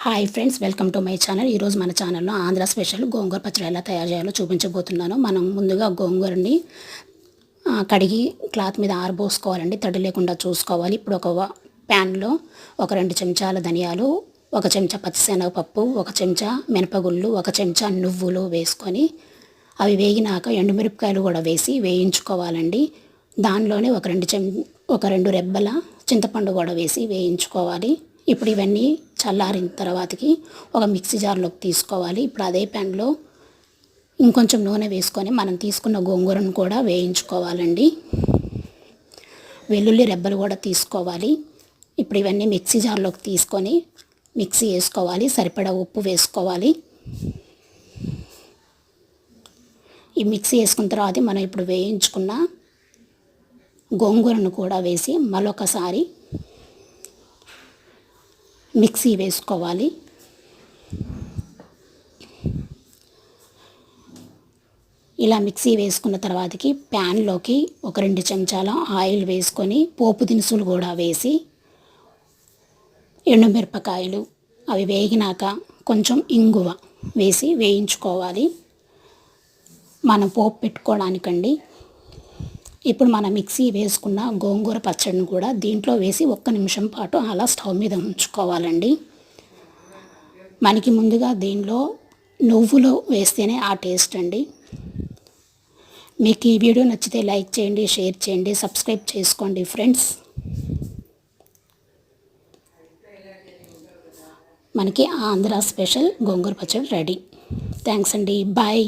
Hi friends, welcome to my channel. ఈరోజు మన ఛానల్లో ఆంధ్ర స్పెషల్ గోంగూర పచ్చడి ఎలా తయారు చేయాలో చూపించబోతున్నాను. మనం ముందుగా గోంగూరని కడిగి క్లాత్ మీద ఆరబోసుకోవాలండి, తడి లేకుండా చూసుకోవాలి. ఇప్పుడు ఒక ప్యాన్లో ఒక 2 చెంచాల ధనియాలు, 1 చెంచా పచ్చిశనగపప్పు, 1 చెంచా మినపగుళ్ళు, 1 చెంచా నువ్వులు వేసుకొని అవి వేగినాక ఎండుమిరపకాయలు కూడా వేసి వేయించుకోవాలండి. దానిలోనే ఒక రెండు రెబ్బల చింతపండు కూడా వేసి వేయించుకోవాలి. ఇప్పుడు ఇవన్నీ చల్లారిన తర్వాతకి ఒక మిక్సీ జార్లోకి తీసుకోవాలి. ఇప్పుడు అదే ప్యాన్లో ఇంకొంచెం నూనె వేసుకొని మనం తీసుకున్న గోంగూరను కూడా వేయించుకోవాలండి. వెల్లుల్లి రెబ్బలు కూడా తీసుకోవాలి. ఇప్పుడు ఇవన్నీ మిక్సీ జార్లోకి తీసుకొని మిక్సీ వేసుకోవాలి. సరిపడా ఉప్పు వేసుకోవాలి. ఈ మిక్సీ వేసుకున్న తర్వాత మనం ఇప్పుడు వేయించుకున్న గోంగూరను కూడా వేసి మరొకసారి మిక్సీ వేసుకోవాలి. ఇలా మిక్సీ వేసుకున్న తర్వాతకి ప్యాన్లోకి ఒక 2 చెంచాల ఆయిల్ వేసుకొని పోపు దినుసులు కూడా వేసి ఎండుమిరపకాయలు అవి వేగినాక కొంచెం ఇంగువ వేసి వేయించుకోవాలి. మనం పోపు పెట్టుకోవడానికండి. ఇప్పుడు మనం మిక్సీ వేసుకున్న గోంగూర పచ్చడిని కూడా దీంట్లో వేసి 1 నిమిషం పాటు అలా స్టవ్ మీద ఉంచుకోవాలండి. మనకి ముందుగా దీనిలో నువ్వులు వేస్తేనే ఆ టేస్ట్ అండి. మీకు ఈ వీడియో నచ్చితే లైక్ చేయండి, షేర్ చేయండి, సబ్స్క్రైబ్ చేసుకోండి ఫ్రెండ్స్. మనకి ఆంధ్ర స్పెషల్ గోంగూర పచ్చడి రెడీ. థ్యాంక్స్ అండి. బాయ్.